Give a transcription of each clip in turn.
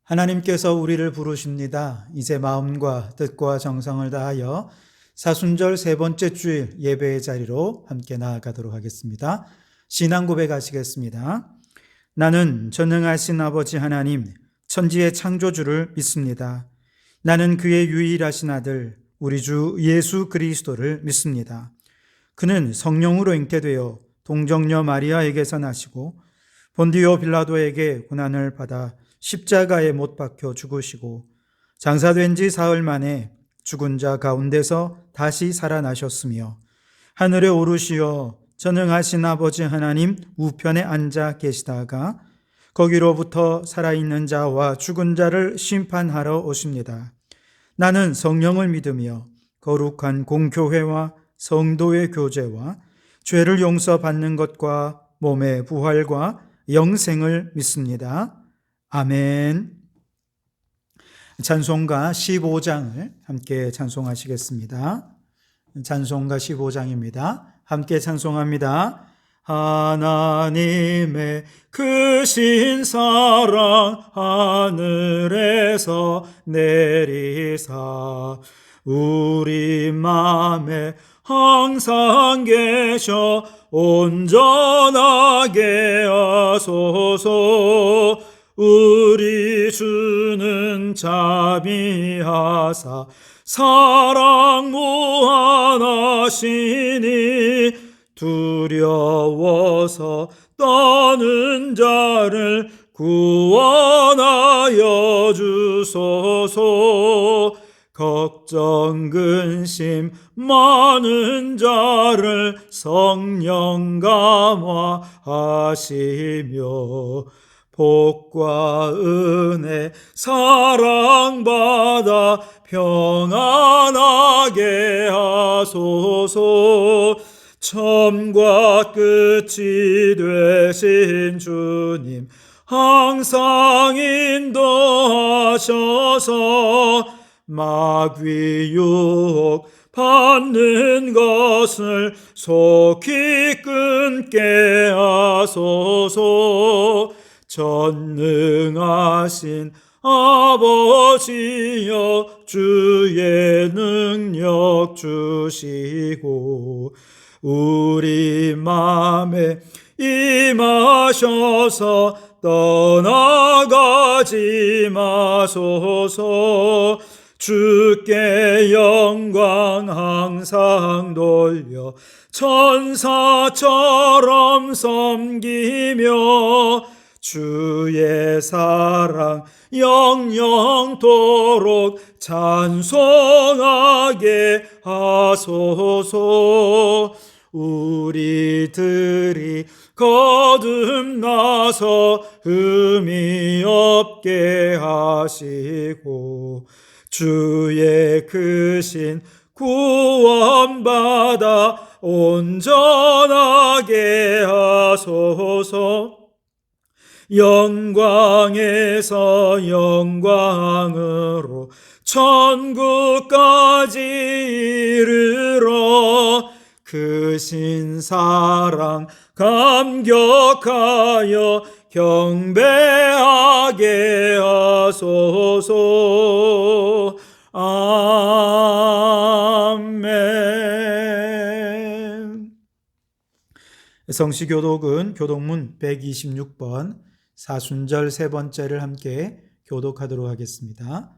하나님께서 우리를 부르십니다. 이제 마음과 뜻과 정성을 다하여 사순절 세 번째 주일 예배의 자리로 함께 나아가도록 하겠습니다. 신앙 고백하시겠습니다. 나는 전능하신 아버지 하나님, 천지의 창조주를 믿습니다. 나는 그의 유일하신 아들, 우리 주 예수 그리스도를 믿습니다. 그는 성령으로 잉태되어 동정녀 마리아에게서 나시고 본디오 빌라도에게 고난을 받아 십자가에 못 박혀 죽으시고 장사된 지 사흘 만에 죽은 자 가운데서 다시 살아나셨으며 하늘에 오르시어 전능하신 아버지 하나님 우편에 앉아 계시다가 거기로부터 살아있는 자와 죽은 자를 심판하러 오십니다. 나는 성령을 믿으며 거룩한 공교회와 성도의 교제와 죄를 용서받는 것과 몸의 부활과 영생을 믿습니다. 아멘. 찬송가 15장을 함께 찬송하시겠습니다. 찬송가 15장입니다. 함께 찬송합니다. 하나님의 크신 사랑 하늘에서 내리사 우리 맘에 항상 계셔 온전하게 하소서. 우리 주는 자비하사 사랑 무한하시니 두려워서 떠는 자를 구원하여 주소서. 걱정 근심 많은 자를 성령 감화하시며 복과 은혜 사랑받아 평안하게 하소서. 처음과 끝이 되신 주님 항상 인도하셔서 마귀 유혹 받는 것을 속히 끊게 하소서. 전능하신 아버지여 주의 능력 주시고 우리 맘에 임하셔서 떠나가지 마소서. 주께 영광 항상 돌려 천사처럼 섬기며 주의 사랑 영영토록 찬송하게 하소서. 우리들이 거듭나서 흠이 없게 하시고 주의 크신 구원받아 온전하게 하소서. 영광에서 영광으로 천국까지 이르러 크신 사랑 감격하여 경배하게 하소서. 아멘. 성시교독은 교독문 126번 사순절 세 번째를 함께 교독하도록 하겠습니다.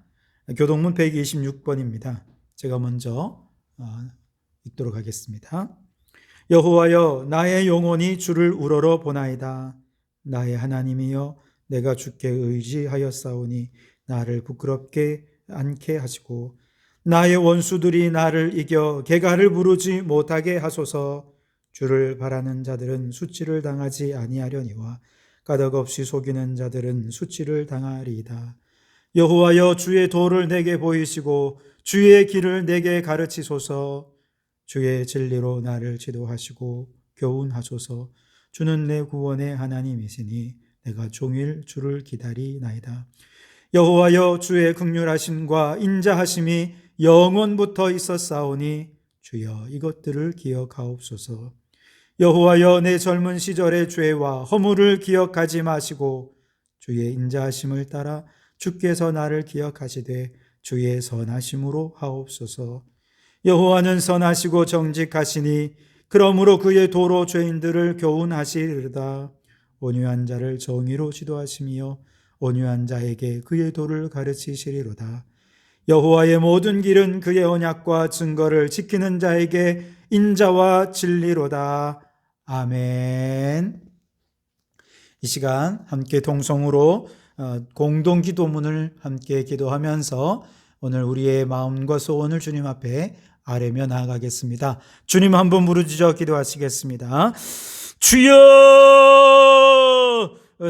교독문 126번입니다. 제가 먼저 읽도록 하겠습니다. 여호와여, 나의 영혼이 주를 우러러 보나이다. 나의 하나님이여, 내가 주께 의지하였사오니 나를 부끄럽게 않게 하시고 나의 원수들이 나를 이겨 개가를 부르지 못하게 하소서. 주를 바라는 자들은 수치를 당하지 아니하려니와 까닭없이 속이는 자들은 수치를 당하리이다. 여호와여, 주의 도를 내게 보이시고 주의 길을 내게 가르치소서. 주의 진리로 나를 지도하시고 교훈하소서. 주는 내 구원의 하나님이시니 내가 종일 주를 기다리나이다. 여호와여, 주의 긍휼하심과 인자하심이 영원부터 있었사오니 주여 이것들을 기억하옵소서. 여호와여, 내 젊은 시절의 죄와 허물을 기억하지 마시고 주의 인자하심을 따라 주께서 나를 기억하시되 주의 선하심으로 하옵소서. 여호와는 선하시고 정직하시니 그러므로 그의 도로 죄인들을 교훈하시리로다. 온유한 자를 정의로 지도하시며 온유한 자에게 그의 도를 가르치시리로다. 여호와의 모든 길은 그의 언약과 증거를 지키는 자에게 인자와 진리로다. 아멘. 이 시간 함께 동성으로 공동 기도문을 함께 기도하면서 오늘 우리의 마음과 소원을 주님 앞에 아뢰며 나아가겠습니다. 주님 한번 부르짖어 기도하시겠습니다. 주여,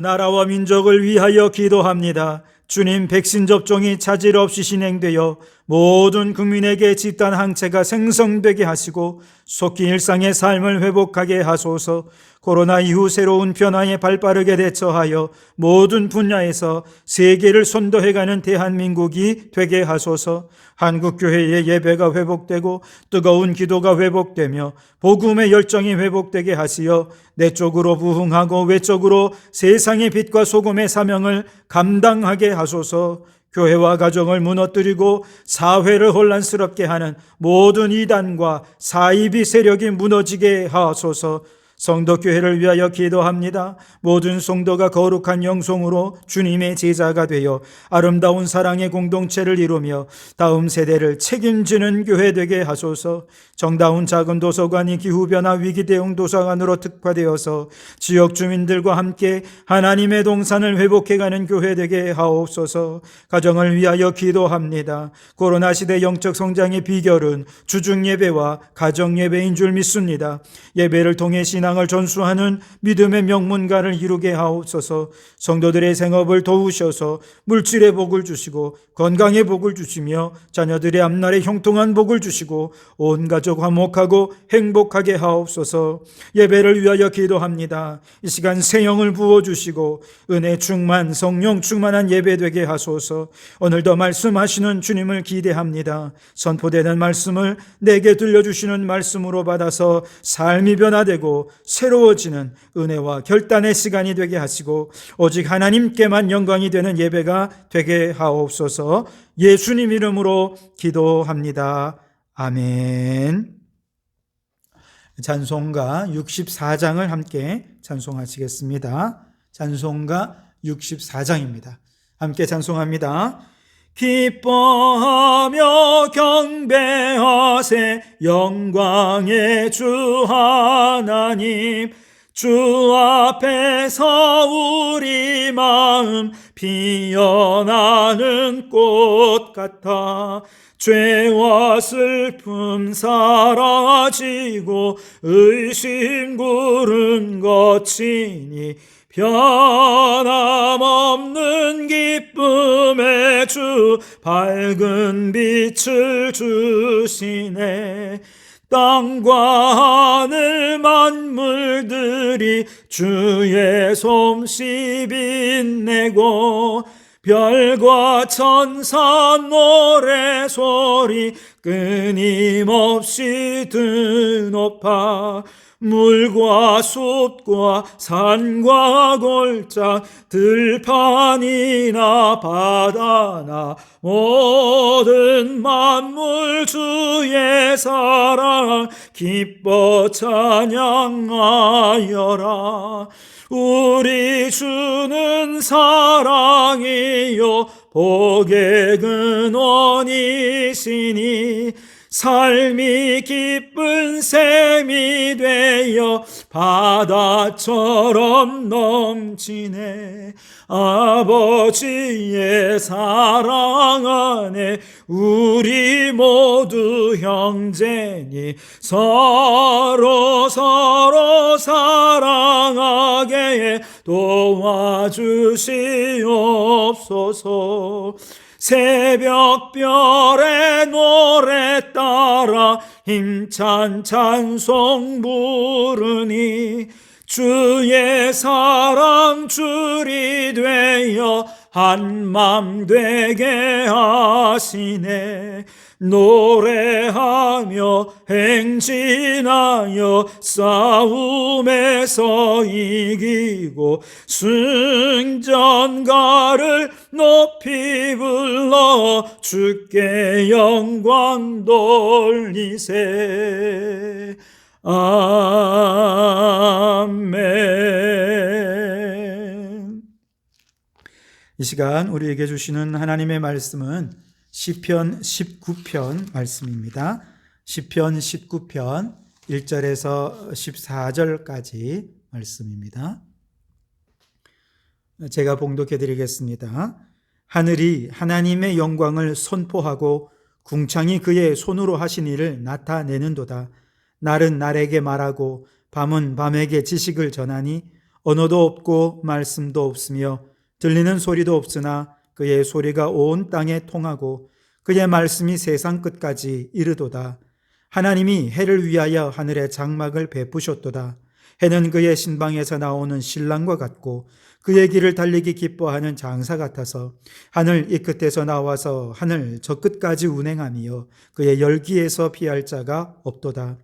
나라와 민족을 위하여 기도합니다. 주님, 백신 접종이 차질 없이 진행되어 모든 국민에게 집단 항체가 생성되게 하시고 속히 일상의 삶을 회복하게 하소서. 코로나 이후 새로운 변화에 발빠르게 대처하여 모든 분야에서 세계를 선도해가는 대한민국이 되게 하소서. 한국교회의 예배가 회복되고 뜨거운 기도가 회복되며 복음의 열정이 회복되게 하시어 내적으로 부흥하고 외적으로 세상의 빛과 소금의 사명을 감당하게 하소서. 교회와 가정을 무너뜨리고 사회를 혼란스럽게 하는 모든 이단과 사이비 세력이 무너지게 하소서. 성도교회를 위하여 기도합니다. 모든 성도가 거룩한 영성으로 주님의 제자가 되어 아름다운 사랑의 공동체를 이루며 다음 세대를 책임지는 교회 되게 하소서. 정다운 작은 도서관이 기후변화 위기 대응 도서관으로 특화되어서 지역 주민들과 함께 하나님의 동산을 회복해가는 교회 되게 하옵소서. 가정을 위하여 기도합니다. 코로나 시대 영적 성장의 비결은 주중 예배와 가정 예배인 줄 믿습니다. 예배를 통해 신앙을 전수하는 믿음의 명문가를 이루게 하옵소서. 성도들의 생업을 도우셔서 물질의 복을 주시고 건강의 복을 주시며 자녀들의 앞날에 형통한 복을 주시고 온 가족 화목하고 행복하게 하옵소서. 예배를 위하여 기도합니다. 이 시간 새 영을 부어주시고 은혜 충만 성령 충만한 예배 되게 하소서. 오늘도 말씀하시는 주님을 기대합니다. 선포되는 말씀을 내게 들려주시는 말씀으로 받아서 삶이 변화되고 새로워지는 은혜와 결단의 시간이 되게 하시고 오직 하나님께만 영광이 되는 예배가 되게 하옵소서. 예수님 이름으로 기도합니다. 아멘. 찬송가 64장을 함께 찬송하시겠습니다. 찬송가 64장입니다. 함께 찬송합니다. 기뻐하며 경배하세 영광의 주 하나님. 주 앞에서 우리 마음 피어나는 꽃 같아 죄와 슬픔 사라지고 의심 구름 거치니 변함없는 기쁨의 주 밝은 빛을 주시네. 땅과 하늘 만물들이 주의 솜씨 빛내고 별과 천사 노래소리 끊임없이 드높아 물과 숲과 산과 골짜 들판이나 바다나 모든 만물 주의 사랑 기뻐 찬양하여라. 우리 주는 사랑이요 복의 근원이시니 삶이 기쁜 샘이 되어 바다처럼 넘치네. 아버지의 사랑 안에 우리 모두 형제니 서로 사랑하게 도와주시옵소서. 새벽별의 노래 따라 힘찬 찬송 부르니 주의 사랑 줄이 되어 한맘 되게 하시네. 노래하며 행진하여 싸움에서 이기고 승전가를 높이 불러 주께 영광 돌리세. 아멘. 이 시간 우리에게 주시는 하나님의 말씀은 시편 19편 말씀입니다. 시편 19편 1절에서 14절까지 말씀입니다. 제가 봉독해 드리겠습니다. 하늘이 하나님의 영광을 선포하고 궁창이 그의 손으로 하신 일을 나타내는도다. 날은 날에게 말하고 밤은 밤에게 지식을 전하니 언어도 없고 말씀도 없으며 들리는 소리도 없으나 그의 소리가 온 땅에 통하고 그의 말씀이 세상 끝까지 이르도다. 하나님이 해를 위하여 하늘에 장막을 베푸셨도다. 해는 그의 신방에서 나오는 신랑과 같고 그의 길을 달리기 기뻐하는 장사 같아서 하늘 이 끝에서 나와서 하늘 저 끝까지 운행하며 그의 열기에서 피할 자가 없도다.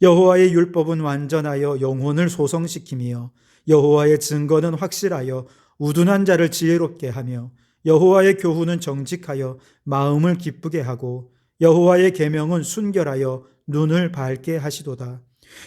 여호와의 율법은 완전하여 영혼을 소성시키며 여호와의 증거는 확실하여 우둔한 자를 지혜롭게 하며 여호와의 교훈은 정직하여 마음을 기쁘게 하고 여호와의 계명은 순결하여 눈을 밝게 하시도다.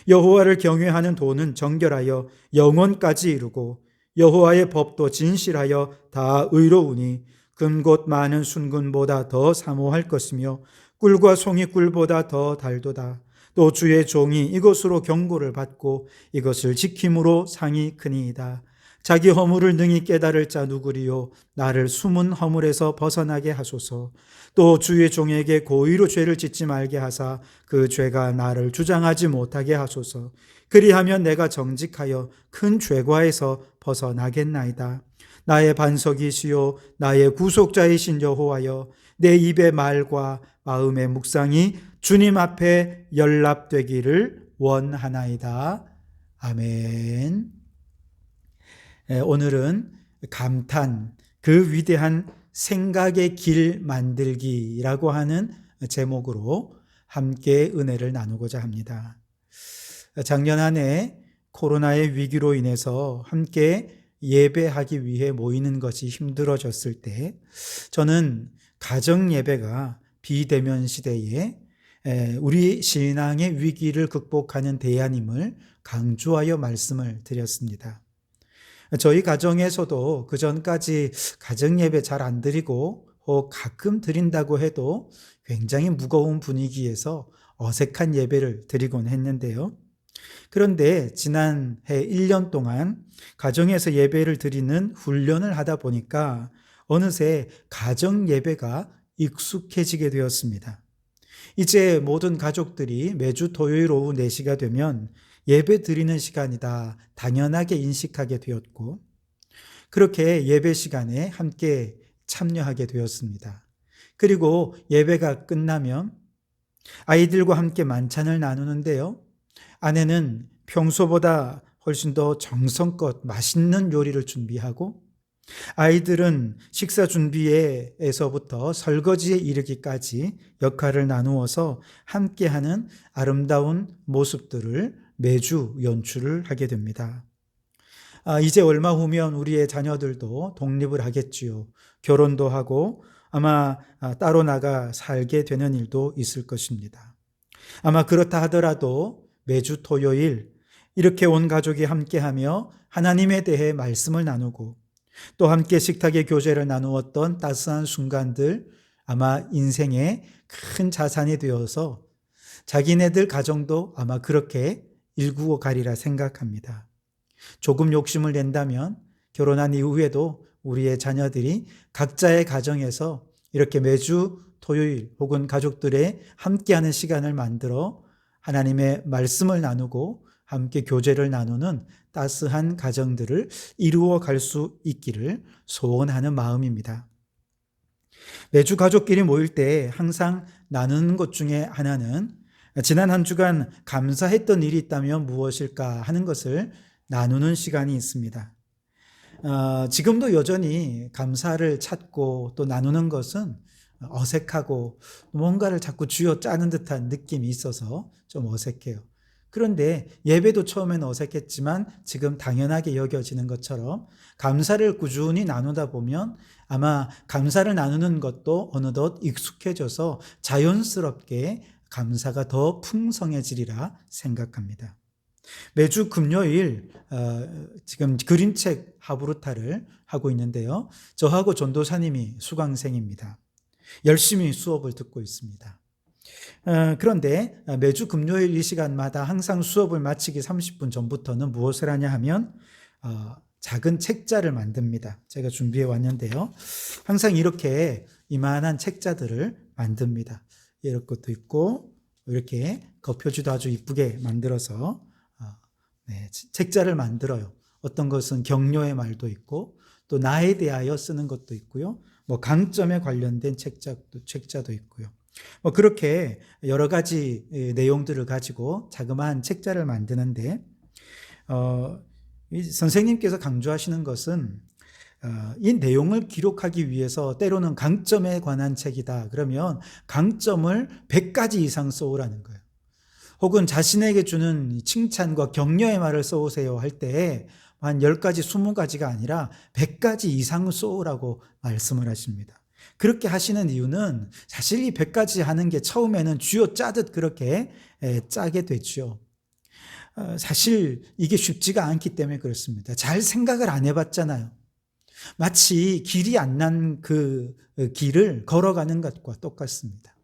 여호와를 경외하는 도는 정결하여 영원까지 이루고 여호와의 법도 진실하여 다 의로우니 금곧 많은 순금보다 더 사모할 것이며 꿀과 송이 꿀보다 더 달도다. 또 주의 종이 이것으로 경고를 받고 이것을 지킴으로 상이 크니이다. 자기 허물을 능히 깨달을 자 누구리요. 나를 숨은 허물에서 벗어나게 하소서. 또 주의 종에게 고의로 죄를 짓지 말게 하사 그 죄가 나를 주장하지 못하게 하소서. 그리하면 내가 정직하여 큰 죄과에서 벗어나겠나이다. 나의 반석이시요 나의 구속자이신 여호와여, 내 입의 말과 마음의 묵상이 주님 앞에 연락되기를 원하나이다. 아멘. 오늘은 감탄, 그 위대한 생각의 길 만들기라고 하는 제목으로 함께 은혜를 나누고자 합니다. 작년 한 해 코로나의 위기로 인해서 함께 예배하기 위해 모이는 것이 힘들어졌을 때 저는 가정 예배가 비대면 시대에 우리 신앙의 위기를 극복하는 대안임을 강조하여 말씀을 드렸습니다. 저희 가정에서도 그전까지 가정 예배 잘 안 드리고 가끔 드린다고 해도 굉장히 무거운 분위기에서 어색한 예배를 드리곤 했는데요. 그런데 지난해 1년 동안 가정에서 예배를 드리는 훈련을 하다 보니까 어느새 가정 예배가 익숙해지게 되었습니다. 이제 모든 가족들이 매주 토요일 오후 4시가 되면 예배 드리는 시간이다 당연하게 인식하게 되었고, 그렇게 예배 시간에 함께 참여하게 되었습니다. 그리고 예배가 끝나면 아이들과 함께 만찬을 나누는데요. 아내는 평소보다 훨씬 더 정성껏 맛있는 요리를 준비하고 아이들은 식사 준비에서부터 설거지에 이르기까지 역할을 나누어서 함께하는 아름다운 모습들을 매주 연출을 하게 됩니다. 이제 얼마 후면 우리의 자녀들도 독립을 하겠지요. 결혼도 하고 아마 따로 나가 살게 되는 일도 있을 것입니다. 아마 그렇다 하더라도 매주 토요일 이렇게 온 가족이 함께하며 하나님에 대해 말씀을 나누고 또 함께 식탁의 교제를 나누었던 따스한 순간들, 아마 인생의 큰 자산이 되어서 자기네들 가정도 아마 그렇게 일구어 가리라 생각합니다. 조금 욕심을 낸다면 결혼한 이후에도 우리의 자녀들이 각자의 가정에서 이렇게 매주 토요일 혹은 가족들의 함께하는 시간을 만들어 하나님의 말씀을 나누고 함께 교제를 나누는 따스한 가정들을 이루어 갈 수 있기를 소원하는 마음입니다. 매주 가족끼리 모일 때 항상 나누는 것 중에 하나는 지난 한 주간 감사했던 일이 있다면 무엇일까 하는 것을 나누는 시간이 있습니다. 지금도 여전히 감사를 찾고 또 나누는 것은 어색하고 뭔가를 자꾸 쥐어짜는 듯한 느낌이 있어서 좀 어색해요. 그런데 예배도 처음에는 어색했지만 지금 당연하게 여겨지는 것처럼 감사를 꾸준히 나누다 보면 아마 감사를 나누는 것도 어느덧 익숙해져서 자연스럽게 감사가 더 풍성해지리라 생각합니다. 매주 금요일 지금 그림책 하브루타를 하고 있는데요. 저하고 전도사님이 수강생입니다. 열심히 수업을 듣고 있습니다. 그런데 매주 금요일 이 시간마다 항상 수업을 마치기 30분 전부터는 무엇을 하냐 하면 작은 책자를 만듭니다. 제가 준비해 왔는데요. 항상 이렇게 이만한 책자들을 만듭니다. 이런 것도 있고 이렇게 겉표지도 아주 이쁘게 만들어서 책자를 만들어요. 어떤 것은 격려의 말도 있고 또 나에 대하여 쓰는 것도 있고요. 강점에 관련된 책자도 있고요. 그렇게 여러 가지 내용들을 가지고 자그마한 책자를 만드는데 이 선생님께서 강조하시는 것은 이 내용을 기록하기 위해서 때로는 강점에 관한 책이다. 그러면 강점을 100가지 이상 써오라는 거예요. 혹은 자신에게 주는 칭찬과 격려의 말을 써오세요 할 때 한 10가지, 20가지가 아니라 100가지 이상 써오라고 말씀을 하십니다. 그렇게 하시는 이유는 사실 이 100가지 하는 게 처음에는 쥐어짜듯 그렇게 짜게 되죠. 사실 이게 쉽지가 않기 때문에 그렇습니다. 잘 생각을 안 해봤잖아요. 마치 길이 안 난 그 길을 걸어가는 것과 똑같습니다.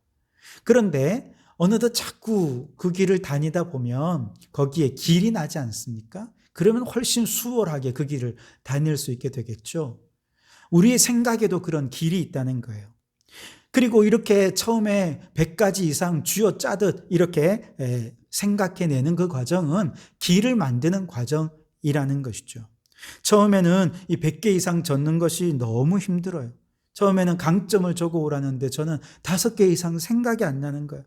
그런데 어느덧 자꾸 그 길을 다니다 보면 거기에 길이 나지 않습니까? 그러면 훨씬 수월하게 그 길을 다닐 수 있게 되겠죠. 우리의 생각에도 그런 길이 있다는 거예요. 그리고 이렇게 처음에 100가지 이상 쥐어짜듯 이렇게 생각해내는 그 과정은 길을 만드는 과정이라는 것이죠. 처음에는 이 100개 이상 적는 것이 너무 힘들어요. 처음에는 강점을 적어오라는데 저는 5개 이상 생각이 안 나는 거예요.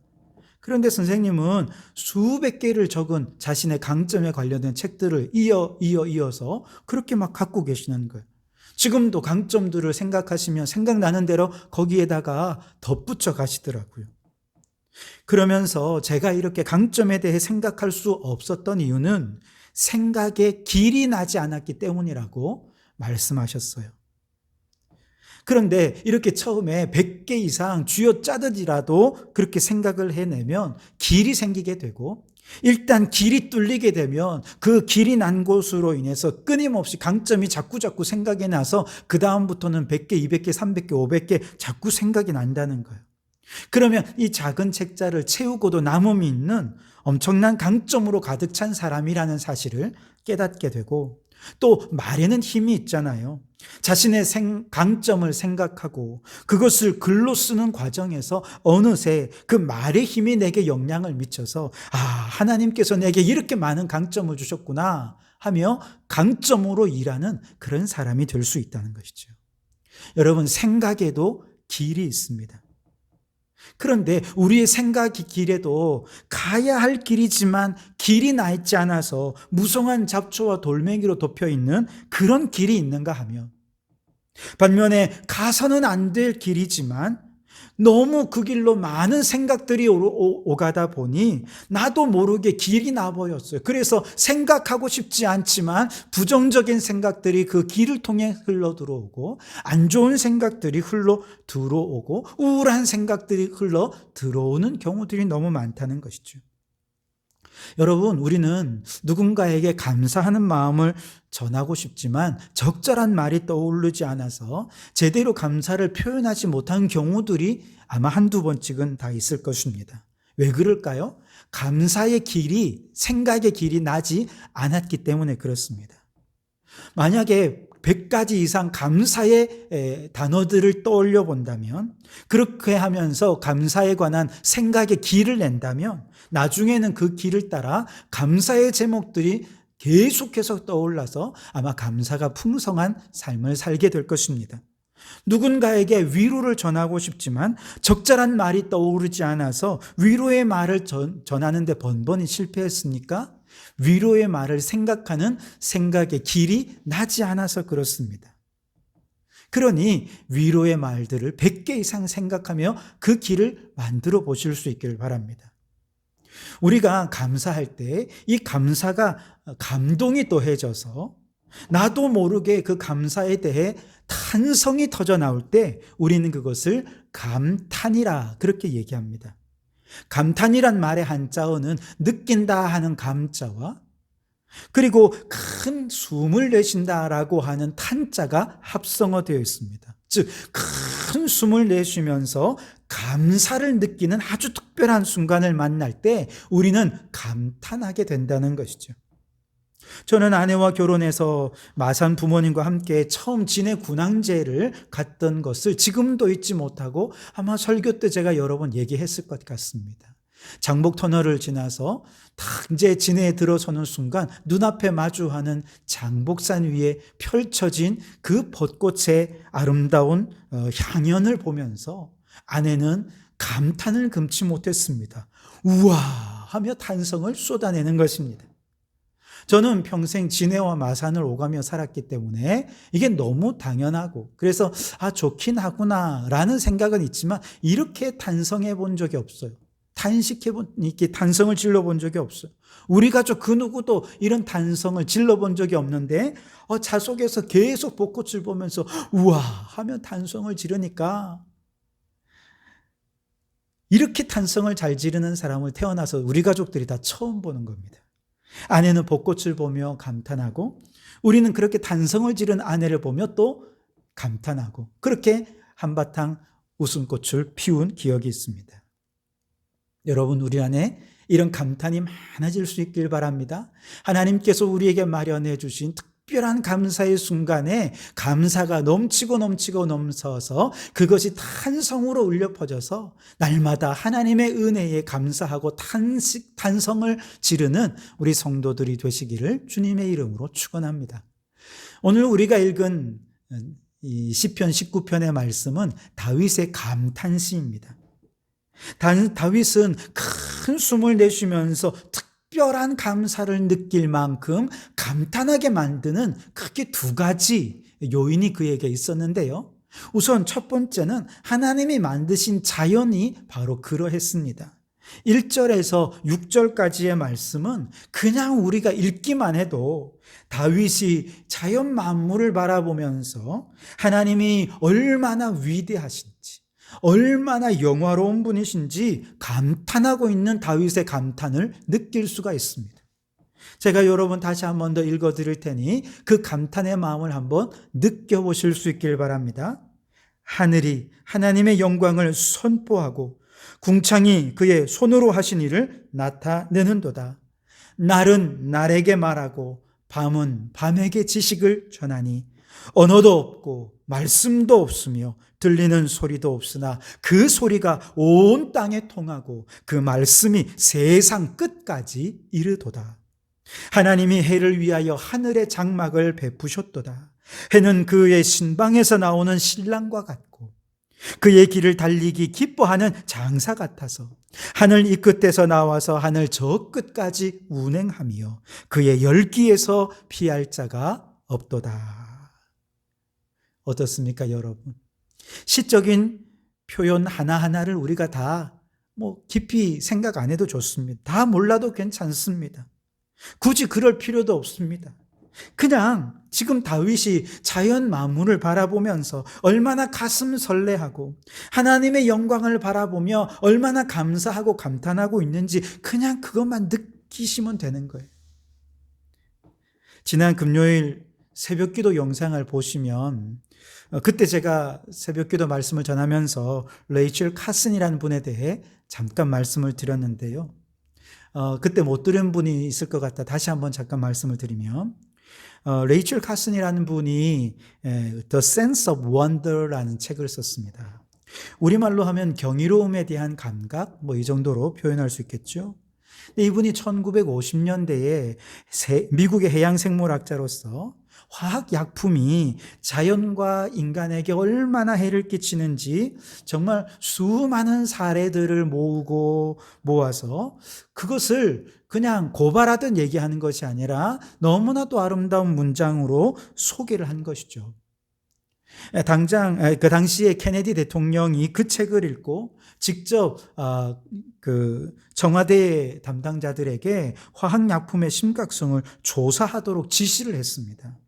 그런데 선생님은 수백 개를 적은 자신의 강점에 관련된 책들을 이어서 그렇게 막 갖고 계시는 거예요. 지금도 강점들을 생각하시면 생각나는 대로 거기에다가 덧붙여 가시더라고요. 그러면서 제가 이렇게 강점에 대해 생각할 수 없었던 이유는 생각에 길이 나지 않았기 때문이라고 말씀하셨어요. 그런데 이렇게 처음에 100개 이상 쥐어짜듯이라도 그렇게 생각을 해내면 길이 생기게 되고 일단 길이 뚫리게 되면 그 길이 난 곳으로 인해서 끊임없이 강점이 자꾸 생각이 나서 그 다음부터는 100개, 200개, 300개, 500개 자꾸 생각이 난다는 거예요. 그러면 이 작은 책자를 채우고도 남음이 있는 엄청난 강점으로 가득 찬 사람이라는 사실을 깨닫게 되고 또 말에는 힘이 있잖아요. 자신의 강점을 생각하고 그것을 글로 쓰는 과정에서 어느새 그 말의 힘이 내게 영향을 미쳐서 하나님께서 내게 이렇게 많은 강점을 주셨구나 하며 강점으로 일하는 그런 사람이 될 수 있다는 것이죠. 여러분, 생각에도 길이 있습니다. 그런데 우리의 생각 길에도 가야 할 길이지만 길이 나 있지 않아서 무성한 잡초와 돌멩이로 덮여있는 그런 길이 있는가 하면 반면에 가서는 안 될 길이지만 너무 그 길로 많은 생각들이 오가다 보니 나도 모르게 길이 나버렸어요. 그래서 생각하고 싶지 않지만 부정적인 생각들이 그 길을 통해 흘러 들어오고 안 좋은 생각들이 흘러 들어오고 우울한 생각들이 흘러 들어오는 경우들이 너무 많다는 것이죠. 여러분, 우리는 누군가에게 감사하는 마음을 전하고 싶지만 적절한 말이 떠오르지 않아서 제대로 감사를 표현하지 못한 경우들이 아마 한두 번씩은 다 있을 것입니다. 왜 그럴까요? 감사의 길이, 생각의 길이 나지 않았기 때문에 그렇습니다. 만약에 100가지 이상 감사의 단어들을 떠올려 본다면, 그렇게 하면서 감사에 관한 생각의 길을 낸다면 나중에는 그 길을 따라 감사의 제목들이 계속해서 떠올라서 아마 감사가 풍성한 삶을 살게 될 것입니다. 누군가에게 위로를 전하고 싶지만 적절한 말이 떠오르지 않아서 위로의 말을 전하는데 번번이 실패했습니까? 위로의 말을 생각하는 생각의 길이 나지 않아서 그렇습니다. 그러니 위로의 말들을 100개 이상 생각하며 그 길을 만들어 보실 수 있기를 바랍니다. 우리가 감사할 때 이 감사가 감동이 더해져서 나도 모르게 그 감사에 대해 탄성이 터져 나올 때 우리는 그것을 감탄이라 그렇게 얘기합니다. 감탄이란 말의 한자어는 느낀다 하는 감자와 그리고 큰 숨을 내쉰다라고 하는 탄자가 합성어되어 있습니다. 즉, 큰 숨을 내쉬면서 감사를 느끼는 아주 특별한 순간을 만날 때 우리는 감탄하게 된다는 것이죠. 저는 아내와 결혼해서 마산 부모님과 함께 처음 진해 군항제를 갔던 것을 지금도 잊지 못하고 아마 설교 때 제가 여러 번 얘기했을 것 같습니다. 장복 터널을 지나서 딱 이제 진해에 들어서는 순간 눈앞에 마주하는 장복산 위에 펼쳐진 그 벚꽃의 아름다운 향연을 보면서 아내는 감탄을 금치 못했습니다. 우와 하며 탄성을 쏟아내는 것입니다. 저는 평생 진해와 마산을 오가며 살았기 때문에 이게 너무 당연하고 그래서 좋긴 하구나 라는 생각은 있지만 이렇게 탄성해 본 적이 없어요. 이렇게 탄성을 질러본 적이 없어요. 우리 가족 그 누구도 이런 탄성을 질러본 적이 없는데 차 속에서 계속 벚꽃을 보면서 우와 하며 탄성을 지르니까 이렇게 탄성을 잘 지르는 사람을 태어나서 우리 가족들이 다 처음 보는 겁니다. 아내는 벚꽃을 보며 감탄하고 우리는 그렇게 탄성을 지른 아내를 보며 또 감탄하고 그렇게 한바탕 웃음꽃을 피운 기억이 있습니다. 여러분, 우리 안에 이런 감탄이 많아질 수 있길 바랍니다. 하나님께서 우리에게 마련해 주신 특별한 감사의 순간에 감사가 넘치고 넘쳐서 그것이 탄성으로 울려 퍼져서 날마다 하나님의 은혜에 감사하고 탄성을 지르는 우리 성도들이 되시기를 주님의 이름으로 축원합니다. 오늘 우리가 읽은 이 시편 19편의 말씀은 다윗의 감탄시입니다. 다윗은 큰 숨을 내쉬면서 특별한 감사를 느낄 만큼 감탄하게 만드는 크게 두 가지 요인이 그에게 있었는데요. 우선 첫 번째는 하나님이 만드신 자연이 바로 그러했습니다. 1절에서 6절까지의 말씀은 그냥 우리가 읽기만 해도 다윗이 자연 만물을 바라보면서 하나님이 얼마나 위대하신지 얼마나 영화로운 분이신지 감탄하고 있는 다윗의 감탄을 느낄 수가 있습니다. 제가 여러분 다시 한 번 더 읽어드릴 테니 그 감탄의 마음을 한번 느껴보실 수 있길 바랍니다. 하늘이 하나님의 영광을 선포하고 궁창이 그의 손으로 하신 일을 나타내는도다. 날은 날에게 말하고 밤은 밤에게 지식을 전하니 언어도 없고 말씀도 없으며 들리는 소리도 없으나 그 소리가 온 땅에 통하고 그 말씀이 세상 끝까지 이르도다. 하나님이 해를 위하여 하늘의 장막을 베푸셨도다. 해는 그의 신방에서 나오는 신랑과 같고 그의 길을 달리기 기뻐하는 장사 같아서 하늘 이 끝에서 나와서 하늘 저 끝까지 운행하며 그의 열기에서 피할 자가 없도다. 어떻습니까, 여러분? 시적인 표현 하나하나를 우리가 다 깊이 생각 안 해도 좋습니다. 다 몰라도 괜찮습니다. 굳이 그럴 필요도 없습니다. 그냥 지금 다윗이 자연 만물을 바라보면서 얼마나 가슴 설레하고 하나님의 영광을 바라보며 얼마나 감사하고 감탄하고 있는지 그냥 그것만 느끼시면 되는 거예요. 지난 금요일 새벽기도 영상을 보시면 그때 제가 새벽기도 말씀을 전하면서 레이첼 카슨이라는 분에 대해 잠깐 말씀을 드렸는데요. 그때 못 들은 분이 있을 것 같아 다시 한번 잠깐 말씀을 드리면 레이첼 카슨이라는 분이 The Sense of Wonder라는 책을 썼습니다. 우리말로 하면 경이로움에 대한 감각 이 정도로 표현할 수 있겠죠. 이분이 1950년대에 미국의 해양생물학자로서 화학약품이 자연과 인간에게 얼마나 해를 끼치는지 정말 수많은 사례들을 모아서 그것을 그냥 고발하듯 얘기하는 것이 아니라 너무나도 아름다운 문장으로 소개를 한 것이죠. 그 당시에 케네디 대통령이 그 책을 읽고 직접 그 청와대 담당자들에게 화학약품의 심각성을 조사하도록 지시를 했습니다.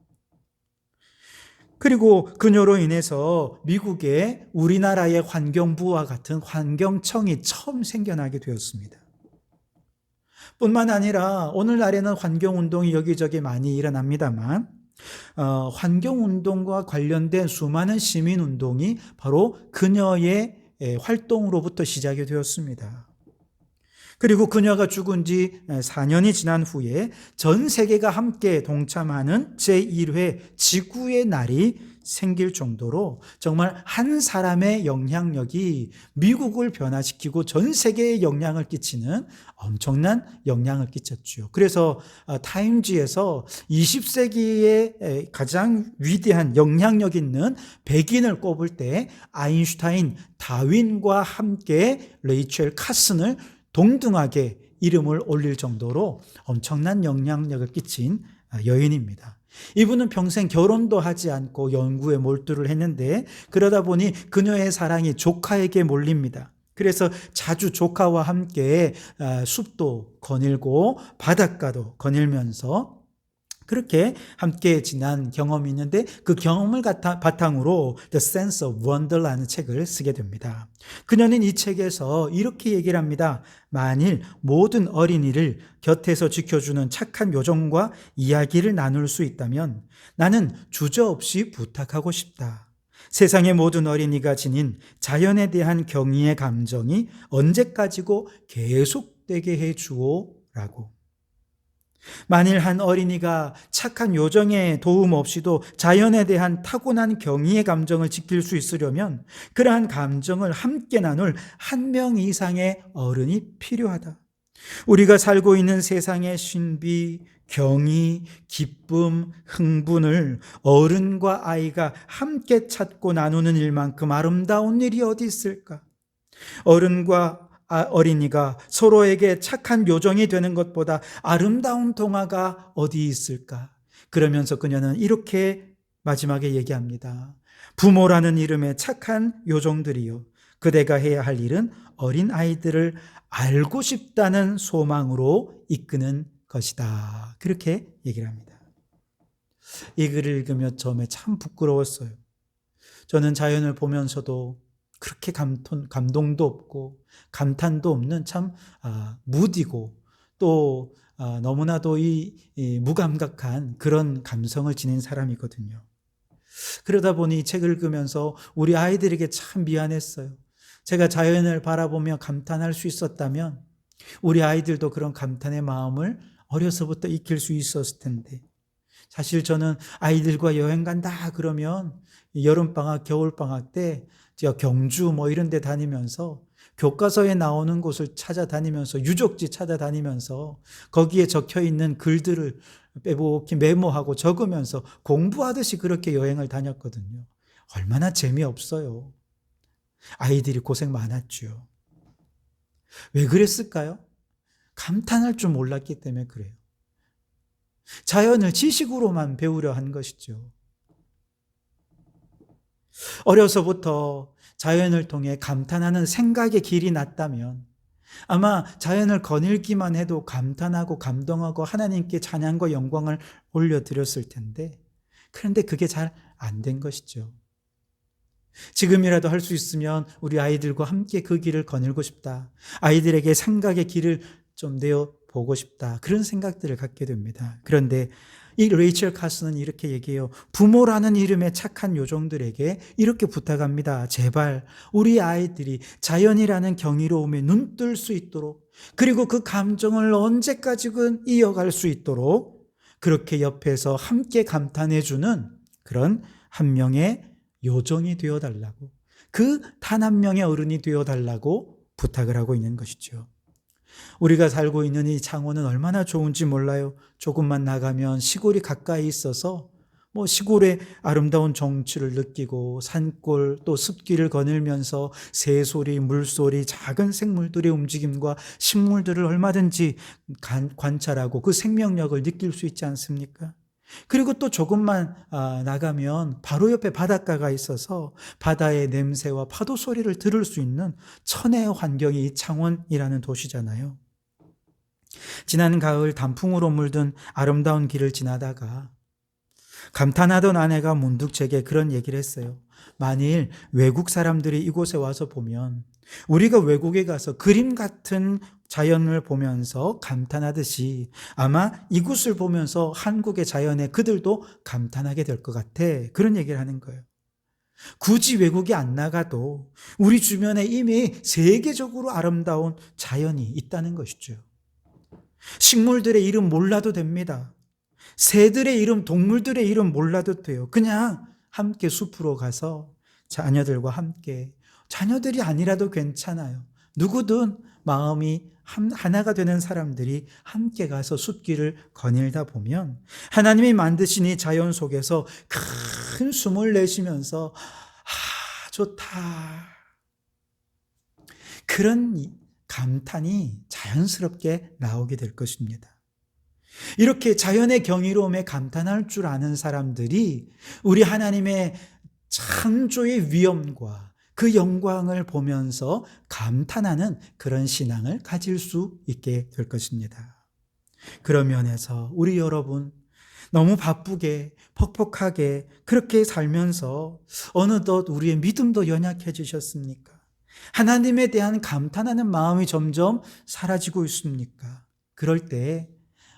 그리고 그녀로 인해서 미국에 우리나라의 환경부와 같은 환경청이 처음 생겨나게 되었습니다. 뿐만 아니라 오늘날에는 환경운동이 여기저기 많이 일어납니다만 환경운동과 관련된 수많은 시민운동이 바로 그녀의 활동으로부터 시작이 되었습니다. 그리고 그녀가 죽은 지 4년이 지난 후에 전 세계가 함께 동참하는 제1회 지구의 날이 생길 정도로 정말 한 사람의 영향력이 미국을 변화시키고 전 세계에 영향을 끼치는 엄청난 영향을 끼쳤죠. 그래서 타임지에서 20세기의 가장 위대한 영향력 있는 100인을 꼽을 때 아인슈타인, 다윈과 함께 레이첼 카슨을 동등하게 이름을 올릴 정도로 엄청난 영향력을 끼친 여인입니다. 이분은 평생 결혼도 하지 않고 연구에 몰두를 했는데 그러다 보니 그녀의 사랑이 조카에게 몰립니다. 그래서 자주 조카와 함께 숲도 거닐고 바닷가도 거닐면서 그렇게 함께 지난 경험이 있는데 그 경험을 바탕으로 The Sense of Wonder라는 책을 쓰게 됩니다. 그녀는 이 책에서 이렇게 얘기를 합니다. 만일 모든 어린이를 곁에서 지켜주는 착한 요정과 이야기를 나눌 수 있다면 나는 주저없이 부탁하고 싶다. 세상의 모든 어린이가 지닌 자연에 대한 경의의 감정이 언제까지고 계속되게 해주오라고. 만일 한 어린이가 착한 요정의 도움 없이도 자연에 대한 타고난 경의의 감정을 지킬 수 있으려면 그러한 감정을 함께 나눌 한 명 이상의 어른이 필요하다. 우리가 살고 있는 세상의 신비, 경의, 기쁨, 흥분을 어른과 아이가 함께 찾고 나누는 일만큼 아름다운 일이 어디 있을까? 어른과 어린이가 서로에게 착한 요정이 되는 것보다 아름다운 동화가 어디 있을까? 그러면서 그녀는 이렇게 마지막에 얘기합니다. 부모라는 이름의 착한 요정들이요. 그대가 해야 할 일은 어린 아이들을 알고 싶다는 소망으로 이끄는 것이다. 그렇게 얘기를 합니다. 이 글을 읽으며 처음에 참 부끄러웠어요. 저는 자연을 보면서도 그렇게 감동도 없고 감탄도 없는 참 무디고 또 너무나도 이 무감각한 그런 감성을 지닌 사람이거든요. 그러다 보니 이 책을 읽으면서 우리 아이들에게 참 미안했어요. 제가 자연을 바라보며 감탄할 수 있었다면 우리 아이들도 그런 감탄의 마음을 어려서부터 익힐 수 있었을 텐데 사실 저는 아이들과 여행 간다 그러면 여름방학, 겨울방학 때 경주 이런 데 다니면서 교과서에 나오는 곳을 찾아다니면서 유적지 찾아다니면서 거기에 적혀있는 글들을 빼곡히 메모하고 적으면서 공부하듯이 그렇게 여행을 다녔거든요. 얼마나 재미없어요. 아이들이 고생 많았죠. 왜 그랬을까요? 감탄할 줄 몰랐기 때문에 그래요. 자연을 지식으로만 배우려 한 것이죠. 어려서부터 자연을 통해 감탄하는 생각의 길이 났다면 아마 자연을 거닐기만 해도 감탄하고 감동하고 하나님께 찬양과 영광을 올려드렸을 텐데 그런데 그게 잘 안 된 것이죠. 지금이라도 할 수 있으면 우리 아이들과 함께 그 길을 거닐고 싶다. 아이들에게 생각의 길을 좀 내어보고 싶다. 그런 생각들을 갖게 됩니다. 그런데 이 레이첼 카슨은 이렇게 얘기해요. 부모라는 이름의 착한 요정들에게 이렇게 부탁합니다. 제발 우리 아이들이 자연이라는 경이로움에 눈뜰 수 있도록 그리고 그 감정을 언제까지건 이어갈 수 있도록 그렇게 옆에서 함께 감탄해주는 그런 한 명의 요정이 되어달라고 그 단 한 명의 어른이 되어달라고 부탁을 하고 있는 것이죠. 우리가 살고 있는 이 창원은 얼마나 좋은지 몰라요. 조금만 나가면 시골이 가까이 있어서 시골의 아름다운 정취를 느끼고 산골 또 습기를 거닐면서 새소리, 물소리, 작은 생물들의 움직임과 식물들을 얼마든지 관찰하고 그 생명력을 느낄 수 있지 않습니까? 그리고 또 조금만 나가면 바로 옆에 바닷가가 있어서 바다의 냄새와 파도 소리를 들을 수 있는 천혜의 환경이 이 창원이라는 도시잖아요. 지난 가을 단풍으로 물든 아름다운 길을 지나다가 감탄하던 아내가 문득 제게 그런 얘기를 했어요. 만일 외국 사람들이 이곳에 와서 보면 우리가 외국에 가서 그림 같은 자연을 보면서 감탄하듯이 아마 이곳을 보면서 한국의 자연에 그들도 감탄하게 될 것 같아. 그런 얘기를 하는 거예요. 굳이 외국에 안 나가도 우리 주변에 이미 세계적으로 아름다운 자연이 있다는 것이죠. 식물들의 이름 몰라도 됩니다. 새들의 이름, 동물들의 이름 몰라도 돼요. 그냥 함께 숲으로 가서 자녀들과 함께, 자녀들이 아니라도 괜찮아요. 누구든 마음이 하나가 되는 사람들이 함께 가서 숲길을 거닐다 보면 하나님이 만드신 이 자연 속에서 큰 숨을 내쉬면서 좋다. 그런 감탄이 자연스럽게 나오게 될 것입니다. 이렇게 자연의 경이로움에 감탄할 줄 아는 사람들이 우리 하나님의 창조의 위엄과 그 영광을 보면서 감탄하는 그런 신앙을 가질 수 있게 될 것입니다. 그런 면에서 우리 여러분 너무 바쁘게 퍽퍽하게 그렇게 살면서 어느덧 우리의 믿음도 연약해지셨습니까? 하나님에 대한 감탄하는 마음이 점점 사라지고 있습니까? 그럴 때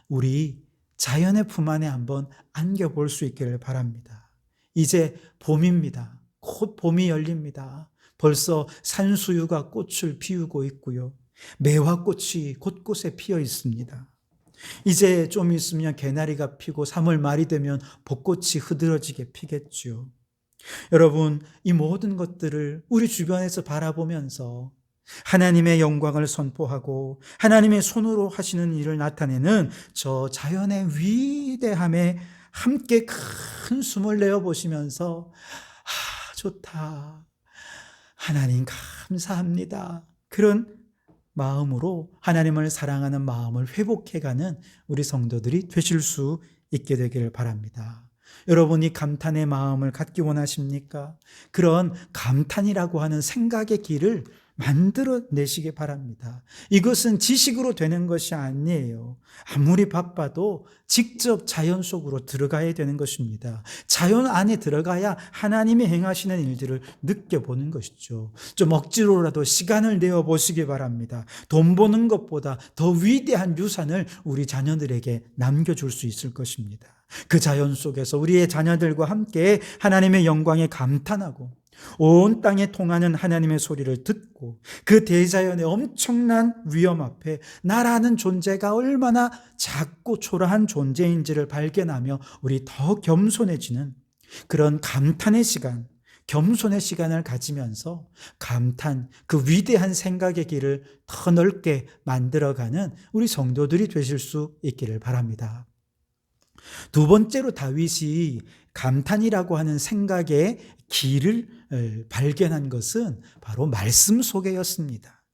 우리 자연의 품 안에 한번 안겨볼 수 있기를 바랍니다. 이제 봄입니다. 곧 봄이 열립니다. 벌써 산수유가 꽃을 피우고 있고요. 매화꽃이 곳곳에 피어 있습니다. 이제 좀 있으면 개나리가 피고 3월 말이 되면 벚꽃이 흐드러지게 피겠죠. 여러분, 이 모든 것들을 우리 주변에서 바라보면서 하나님의 영광을 선포하고 하나님의 손으로 하시는 일을 나타내는 저 자연의 위대함에 함께 큰 숨을 내어보시면서 좋다. 하나님 감사합니다. 그런 마음으로 하나님을 사랑하는 마음을 회복해가는 우리 성도들이 되실 수 있게 되기를 바랍니다. 여러분이 감탄의 마음을 갖기 원하십니까? 그런 감탄이라고 하는 생각의 길을 만들어내시기 바랍니다. 이것은 지식으로 되는 것이 아니에요. 아무리 바빠도 직접 자연 속으로 들어가야 되는 것입니다. 자연 안에 들어가야 하나님이 행하시는 일들을 느껴보는 것이죠. 좀 억지로라도 시간을 내어보시기 바랍니다. 돈 버는 것보다 더 위대한 유산을 우리 자녀들에게 남겨줄 수 있을 것입니다. 그 자연 속에서 우리의 자녀들과 함께 하나님의 영광에 감탄하고 온 땅에 통하는 하나님의 소리를 듣고 그 대자연의 엄청난 위엄 앞에 나라는 존재가 얼마나 작고 초라한 존재인지를 발견하며 우리 더 겸손해지는 그런 감탄의 시간, 겸손의 시간을 가지면서 감탄, 그 위대한 생각의 길을 더 넓게 만들어가는 우리 성도들이 되실 수 있기를 바랍니다. 두 번째로 다윗이 감탄이라고 하는 생각의 길을 발견한 것은 바로 말씀 속에였습니다.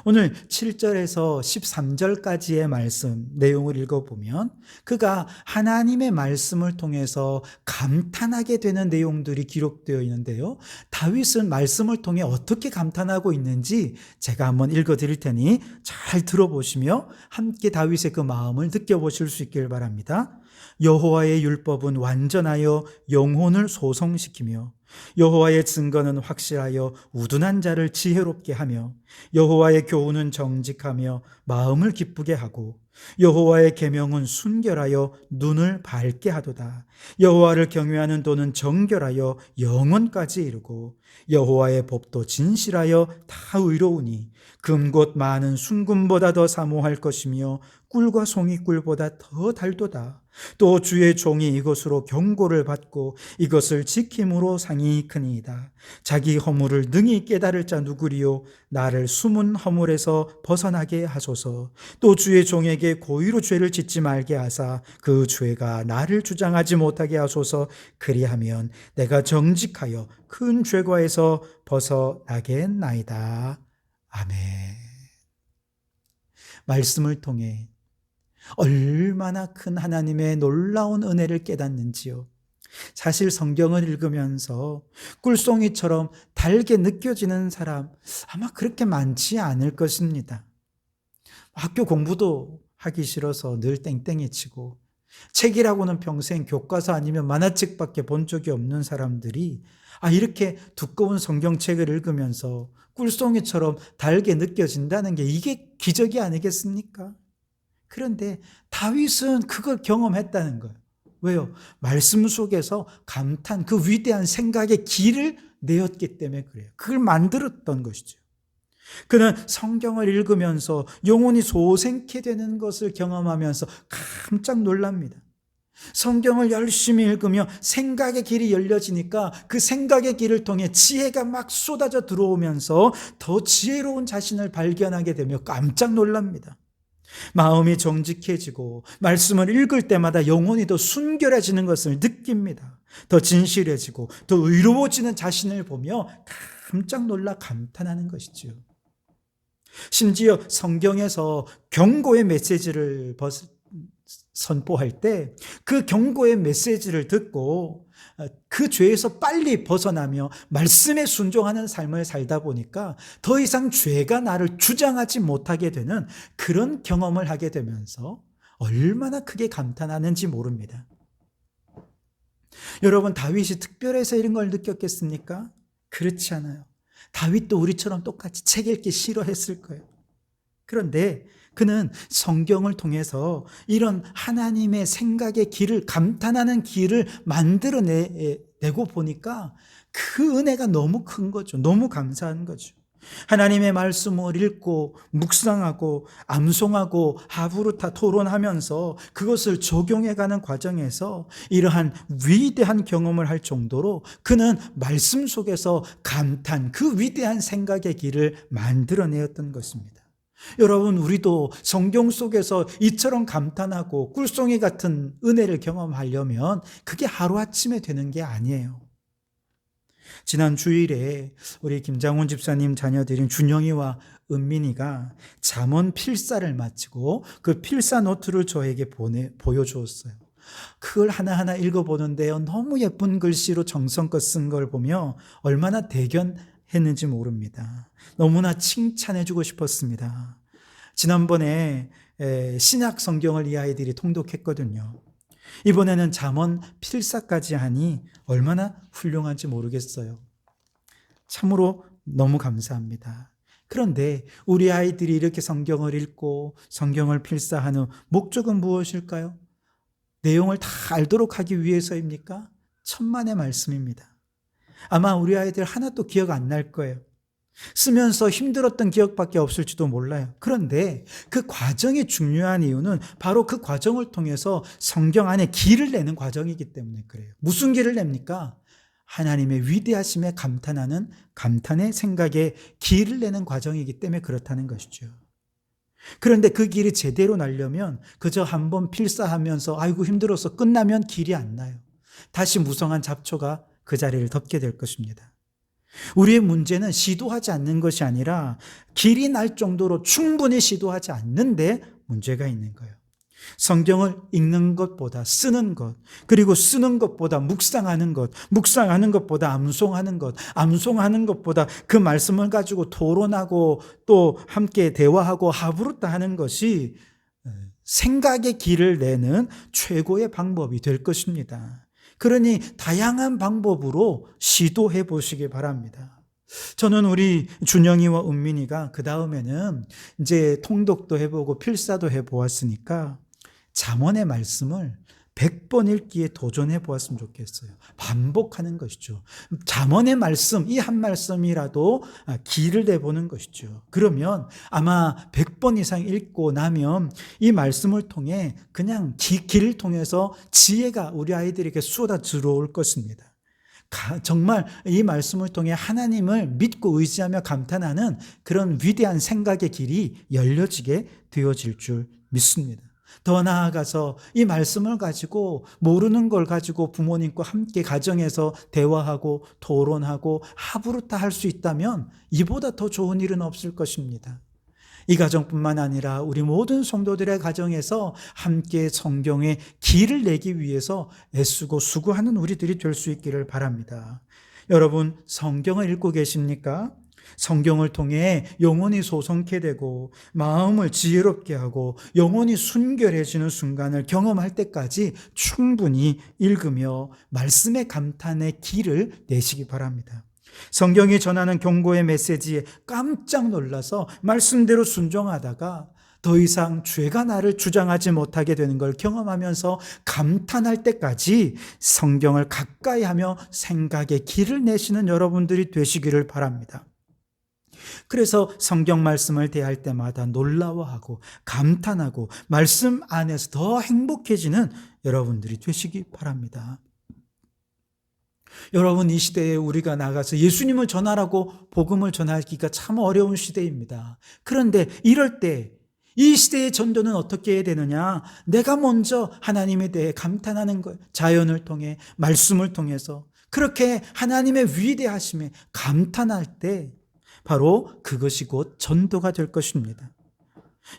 오늘 7절에서 13절까지의 말씀 내용을 읽어보면 그가 하나님의 말씀을 통해서 감탄하게 되는 내용들이 기록되어 있는데요. 다윗은 말씀을 통해 어떻게 감탄하고 있는지 제가 한번 읽어드릴 테니 잘 들어보시며 함께 다윗의 그 마음을 느껴보실 수 있길 바랍니다. 여호와의 율법은 완전하여 영혼을 소성시키며 여호와의 증거는 확실하여 우둔한 자를 지혜롭게 하며 여호와의 교훈은 정직하며 마음을 기쁘게 하고 여호와의 계명은 순결하여 눈을 밝게 하도다. 여호와를 경외하는 도는 정결하여 영원까지 이르고 여호와의 법도 진실하여 다 의로우니 금곧 많은 순금보다 더 사모할 것이며 꿀과 송이꿀보다 더 달도다. 또 주의 종이 이것으로 경고를 받고 이것을 지킴으로 상이 크니이다. 자기 허물을 능히 깨달을 자 누구리요? 나를 숨은 허물에서 벗어나게 하소서. 또 주의 종에게 고의로 죄를 짓지 말게 하사 그 죄가 나를 주장하지 못하게 하소서. 그리하면 내가 정직하여 큰 죄과에서 벗어나겠나이다. 아멘. 말씀을 통해 얼마나 큰 하나님의 놀라운 은혜를 깨닫는지요. 사실 성경을 읽으면서 꿀송이처럼 달게 느껴지는 사람 아마 그렇게 많지 않을 것입니다. 학교 공부도 하기 싫어서 늘 땡땡이 치고 책이라고는 평생 교과서 아니면 만화책밖에 본 적이 없는 사람들이 이렇게 두꺼운 성경책을 읽으면서 꿀송이처럼 달게 느껴진다는 게 이게 기적이 아니겠습니까? 그런데 다윗은 그걸 경험했다는 거예요. 왜요? 말씀 속에서 감탄, 그 위대한 생각의 길을 내었기 때문에 그래요. 그걸 만들었던 것이죠. 그는 성경을 읽으면서 영혼이 소생케 되는 것을 경험하면서 깜짝 놀랍니다. 성경을 열심히 읽으며 생각의 길이 열려지니까 그 생각의 길을 통해 지혜가 막 쏟아져 들어오면서 더 지혜로운 자신을 발견하게 되며 깜짝 놀랍니다. 마음이 정직해지고 말씀을 읽을 때마다 영혼이 더 순결해지는 것을 느낍니다. 더 진실해지고 더 의로워지는 자신을 보며 깜짝 놀라 감탄하는 것이죠. 심지어 성경에서 경고의 메시지를 선포할 때 그 경고의 메시지를 듣고 그 죄에서 빨리 벗어나며 말씀에 순종하는 삶을 살다 보니까 더 이상 죄가 나를 주장하지 못하게 되는 그런 경험을 하게 되면서 얼마나 크게 감탄하는지 모릅니다. 여러분, 다윗이 특별해서 이런 걸 느꼈겠습니까? 그렇지 않아요. 다윗도 우리처럼 똑같이 책 읽기 싫어했을 거예요. 그런데 그는 성경을 통해서 이런 하나님의 생각의 길을, 감탄하는 길을 만들어내고 보니까 그 은혜가 너무 큰 거죠. 너무 감사한 거죠. 하나님의 말씀을 읽고 묵상하고 암송하고 하부르타 토론하면서 그것을 적용해가는 과정에서 이러한 위대한 경험을 할 정도로 그는 말씀 속에서 감탄, 그 위대한 생각의 길을 만들어내었던 것입니다. 여러분, 우리도 성경 속에서 이처럼 감탄하고 꿀송이 같은 은혜를 경험하려면 그게 하루아침에 되는 게 아니에요. 지난 주일에 우리 김장훈 집사님 자녀들인 준영이와 은민이가 잠언 필사를 마치고 그 필사 노트를 저에게 보여주었어요. 그걸 하나하나 읽어보는데요, 너무 예쁜 글씨로 정성껏 쓴 걸 보며 얼마나 대견했는지 모릅니다. 너무나 칭찬해주고 싶었습니다. 지난번에 신약 성경을 이 아이들이 통독했거든요. 이번에는 잠언 필사까지 하니 얼마나 훌륭한지 모르겠어요. 참으로 너무 감사합니다. 그런데 우리 아이들이 이렇게 성경을 읽고 성경을 필사하는 목적은 무엇일까요? 내용을 다 알도록 하기 위해서입니까? 천만의 말씀입니다. 아마 우리 아이들 하나도 기억 안 날 거예요. 쓰면서 힘들었던 기억밖에 없을지도 몰라요. 그런데 그 과정이 중요한 이유는 바로 그 과정을 통해서 성경 안에 길을 내는 과정이기 때문에 그래요. 무슨 길을 냅니까? 하나님의 위대하심에 감탄하는 감탄의 생각에 길을 내는 과정이기 때문에 그렇다는 것이죠. 그런데 그 길이 제대로 나려면 그저 한번 필사하면서 아이고 힘들어서 끝나면 길이 안 나요. 다시 무성한 잡초가 그 자리를 덮게 될 것입니다. 우리의 문제는 시도하지 않는 것이 아니라 길이 날 정도로 충분히 시도하지 않는데 문제가 있는 거예요. 성경을 읽는 것보다 쓰는 것, 그리고 쓰는 것보다 묵상하는 것, 묵상하는 것보다 암송하는 것, 암송하는 것보다 그 말씀을 가지고 토론하고 또 함께 대화하고 하부르타 하는 것이 생각의 길을 내는 최고의 방법이 될 것입니다. 그러니 다양한 방법으로 시도해 보시기 바랍니다. 저는 우리 준영이와 은민이가 그 다음에는 이제 통독도 해보고 필사도 해보았으니까 잠언의 말씀을 100번 읽기에 도전해 보았으면 좋겠어요. 반복하는 것이죠. 잠언의 말씀, 이 한 말씀이라도 길을 내보는 것이죠. 그러면 아마 100번 이상 읽고 나면 이 말씀을 통해 그냥 길을 통해서 지혜가 우리 아이들에게 쏟아 들어올 것입니다. 정말 이 말씀을 통해 하나님을 믿고 의지하며 감탄하는 그런 위대한 생각의 길이 열려지게 되어질 줄 믿습니다. 더 나아가서 이 말씀을 가지고 모르는 걸 가지고 부모님과 함께 가정에서 대화하고 토론하고 합으로 다 할 수 있다면 이보다 더 좋은 일은 없을 것입니다. 이 가정뿐만 아니라 우리 모든 성도들의 가정에서 함께 성경의 길을 내기 위해서 애쓰고 수고하는 우리들이 될 수 있기를 바랍니다. 여러분, 성경을 읽고 계십니까? 성경을 통해 영혼이 소성케 되고 마음을 지혜롭게 하고 영혼이 순결해지는 순간을 경험할 때까지 충분히 읽으며 말씀의 감탄의 길을 내시기 바랍니다. 성경이 전하는 경고의 메시지에 깜짝 놀라서 말씀대로 순종하다가 더 이상 죄가 나를 주장하지 못하게 되는 걸 경험하면서 감탄할 때까지 성경을 가까이 하며 생각의 길을 내시는 여러분들이 되시기를 바랍니다. 그래서 성경 말씀을 대할 때마다 놀라워하고 감탄하고 말씀 안에서 더 행복해지는 여러분들이 되시기 바랍니다. 여러분, 이 시대에 우리가 나가서 예수님을 전하라고 복음을 전하기가 참 어려운 시대입니다. 그런데 이럴 때 이 시대의 전도는 어떻게 해야 되느냐? 내가 먼저 하나님에 대해 감탄하는 것, 자연을 통해 말씀을 통해서 그렇게 하나님의 위대하심에 감탄할 때 바로 그것이 곧 전도가 될 것입니다.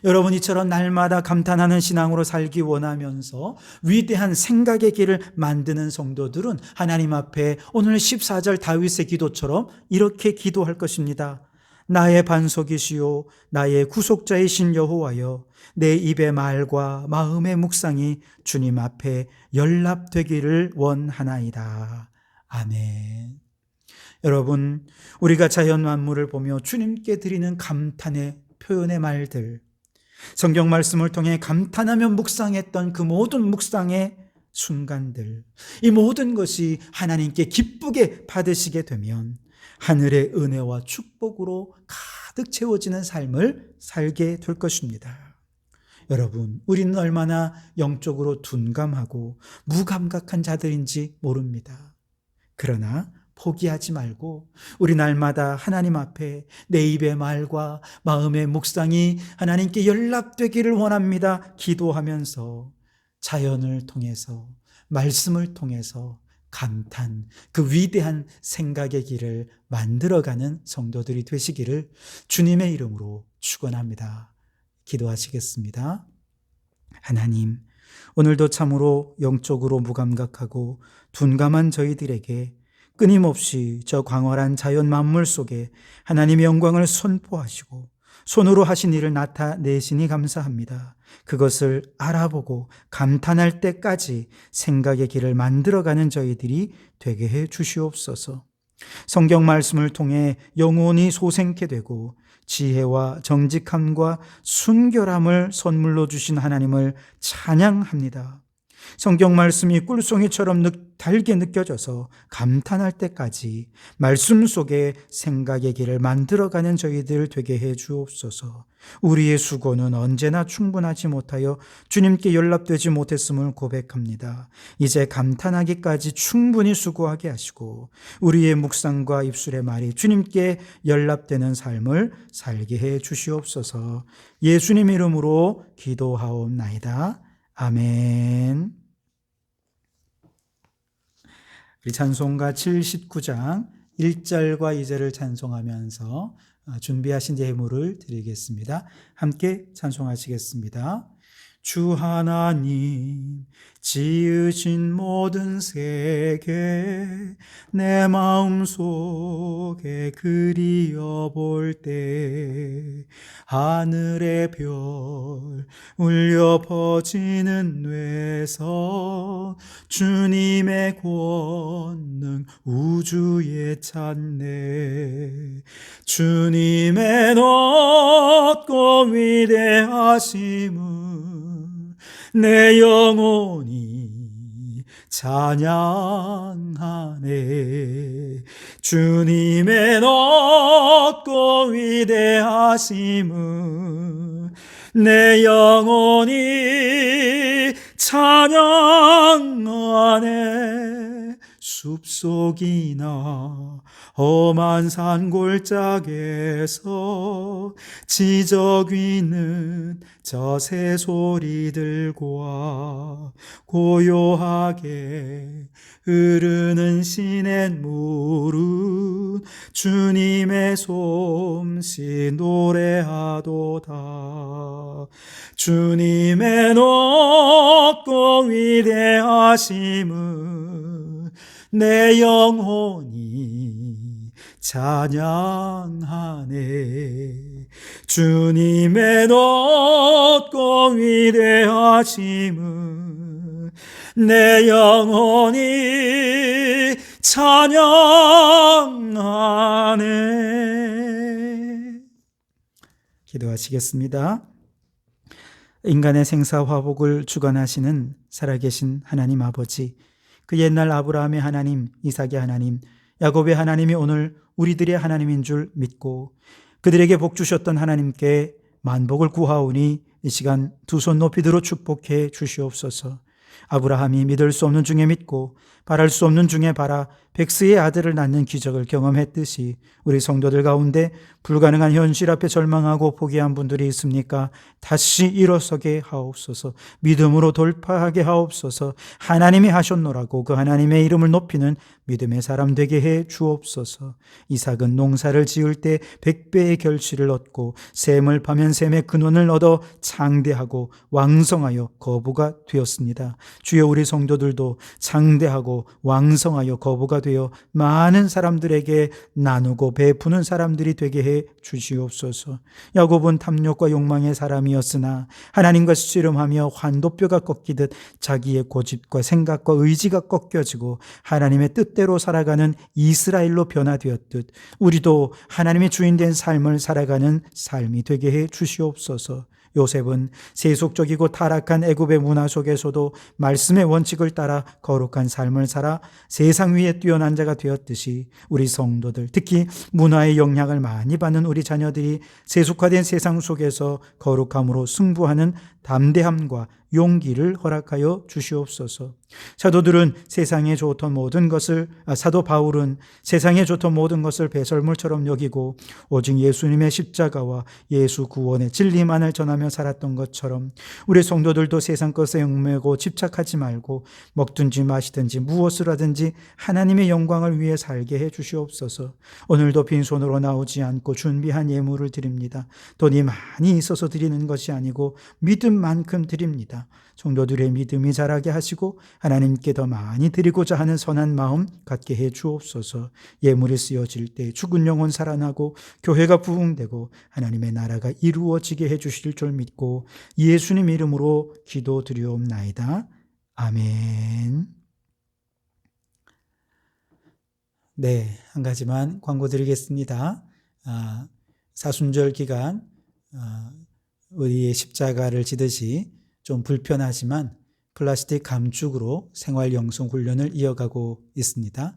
여러분, 이처럼 날마다 감탄하는 신앙으로 살기 원하면서 위대한 생각의 길을 만드는 성도들은 하나님 앞에 오늘 14절 다윗의 기도처럼 이렇게 기도할 것입니다. 나의 반석이시요 나의 구속자이신 여호와여, 내 입의 말과 마음의 묵상이 주님 앞에 연락되기를 원하나이다. 아멘. 여러분, 우리가 자연 만물을 보며 주님께 드리는 감탄의 표현의 말들, 성경 말씀을 통해 감탄하며 묵상했던 그 모든 묵상의 순간들, 이 모든 것이 하나님께 기쁘게 받으시게 되면 하늘의 은혜와 축복으로 가득 채워지는 삶을 살게 될 것입니다. 여러분, 우리는 얼마나 영적으로 둔감하고 무감각한 자들인지 모릅니다. 그러나 포기하지 말고 우리 날마다 하나님 앞에 내 입의 말과 마음의 묵상이 하나님께 연락되기를 원합니다. 기도하면서 자연을 통해서 말씀을 통해서 감탄, 그 위대한 생각의 길을 만들어가는 성도들이 되시기를 주님의 이름으로 축원합니다. 기도하시겠습니다. 하나님, 오늘도 참으로 영적으로 무감각하고 둔감한 저희들에게 끊임없이 저 광활한 자연 만물 속에 하나님의 영광을 선포하시고 손으로 하신 일을 나타내시니 감사합니다. 그것을 알아보고 감탄할 때까지 생각의 길을 만들어가는 저희들이 되게 해 주시옵소서. 성경 말씀을 통해 영혼이 소생케 되고 지혜와 정직함과 순결함을 선물로 주신 하나님을 찬양합니다. 성경 말씀이 꿀송이처럼 달게 느껴져서 감탄할 때까지 말씀 속에 생각의 길을 만들어가는 저희들 되게 해 주옵소서. 우리의 수고는 언제나 충분하지 못하여 주님께 연락되지 못했음을 고백합니다. 이제 감탄하기까지 충분히 수고하게 하시고 우리의 묵상과 입술의 말이 주님께 연락되는 삶을 살게 해 주시옵소서. 예수님 이름으로 기도하옵나이다. 아멘. 우리 찬송가 79장 1절과 2절을 찬송하면서 준비하신 예물을 드리겠습니다. 함께 찬송하시겠습니다. 주 하나님 지으신 모든 세계 내 마음속에 그리어볼 때 하늘의 별 울려 퍼지는 뇌서 주님의 권능 우주에 찾네. 주님의 높고 위대하심을 내 영혼이 찬양하네. 주님의 높고 위대하심을 내 영혼이 찬양하네. 숲속이나 험한 산골짜기에서 지적 있는 저 새소리들과 고요하게 흐르는 시냇물은 주님의 솜씨 노래하도다. 주님의 높고 위대하심을 내 영혼이 찬양하네. 주님의 높고 위대하심을 내 영혼이 찬양하네. 기도하시겠습니다. 인간의 생사화복을 주관하시는 살아계신 하나님 아버지, 그 옛날 아브라함의 하나님, 이삭의 하나님, 야곱의 하나님이 오늘 우리들의 하나님인 줄 믿고 그들에게 복 주셨던 하나님께 만복을 구하오니 이 시간 두 손 높이 들어 축복해 주시옵소서. 아브라함이 믿을 수 없는 중에 믿고 바랄 수 없는 중에 바라 백수의 아들을 낳는 기적을 경험했듯이 우리 성도들 가운데 불가능한 현실 앞에 절망하고 포기한 분들이 있습니까? 다시 일어서게 하옵소서. 믿음으로 돌파하게 하옵소서. 하나님이 하셨노라고 그 하나님의 이름을 높이는 믿음의 사람 되게 해 주옵소서. 이삭은 농사를 지을 때 100배의 결실을 얻고 샘을 파면 샘의 근원을 얻어 장대하고 왕성하여 거부가 되었습니다. 주여, 우리 성도들도 장대하고 왕성하여 거부가 되어 많은 사람들에게 나누고 베푸는 사람들이 되게 해 주시옵소서. 야곱은 탐욕과 욕망의 사람이었으나 하나님과 씨름하며 환도뼈가 꺾이듯 자기의 고집과 생각과 의지가 꺾여지고 하나님의 뜻대로 살아가는 이스라엘로 변화되었듯 우리도 하나님의 주인된 삶을 살아가는 삶이 되게 해 주시옵소서. 요셉은 세속적이고 타락한 애굽의 문화 속에서도 말씀의 원칙을 따라 거룩한 삶을 살아 세상 위에 뛰어난 자가 되었듯이 우리 성도들, 특히 문화의 영향을 많이 받는 우리 자녀들이 세속화된 세상 속에서 거룩함으로 승부하는 담대함과 용기를 허락하여 주시옵소서. 사도들은 세상에 좋던 모든 것을 사도 바울은 세상에 좋던 모든 것을 배설물처럼 여기고 오직 예수님의 십자가와 예수 구원의 진리만을 전하며 살았던 것처럼 우리 성도들도 세상 것에 얽매고 집착하지 말고 먹든지 마시든지 무엇을 하든지 하나님의 영광을 위해 살게 해 주시옵소서. 오늘도 빈손으로 나오지 않고 준비한 예물을 드립니다. 돈이 많이 있어서 드리는 것이 아니고 믿음만큼 드립니다. 성도들의 믿음이 자라게 하시고 하나님께 더 많이 드리고자 하는 선한 마음 갖게 해 주옵소서. 예물이 쓰여질 때 죽은 영혼 살아나고 교회가 부흥되고 하나님의 나라가 이루어지게 해 주실 줄 믿고 예수님 이름으로 기도드리옵나이다. 아멘. 네, 한 가지만 광고 드리겠습니다. 사순절 기간 우리의 십자가를 지듯이 좀 불편하지만 플라스틱 감축으로 생활 영성 훈련을 이어가고 있습니다.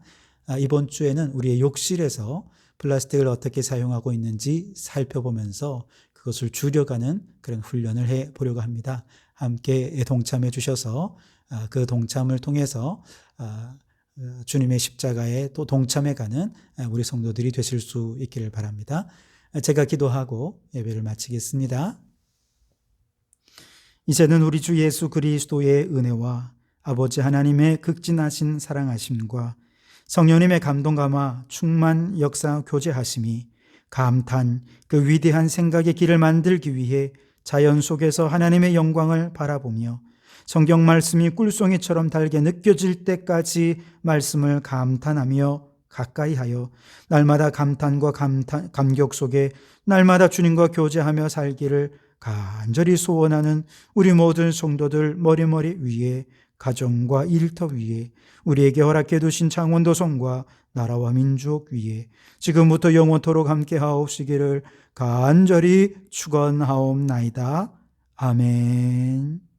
이번 주에는 우리의 욕실에서 플라스틱을 어떻게 사용하고 있는지 살펴보면서 그것을 줄여가는 그런 훈련을 해보려고 합니다. 함께 동참해 주셔서 그 동참을 통해서 주님의 십자가에 또 동참해가는 우리 성도들이 되실 수 있기를 바랍니다. 제가 기도하고 예배를 마치겠습니다. 이제는 우리 주 예수 그리스도의 은혜와 아버지 하나님의 극진하신 사랑하심과 성령님의 감동 감화 충만 역사 교제하심이 감탄 그 위대한 생각의 길을 만들기 위해 자연 속에서 하나님의 영광을 바라보며 성경 말씀이 꿀송이처럼 달게 느껴질 때까지 말씀을 감탄하며 가까이하여 날마다 감탄과 감격 속에 날마다 주님과 교제하며 살기를 간절히 소원하는 우리 모든 성도들 머리머리 위에 가정과 일터 위에 우리에게 허락해 두신 창원도 성과 나라와 민족 위에 지금부터 영원토록 함께 하옵시기를 간절히 축원하옵나이다. 아멘.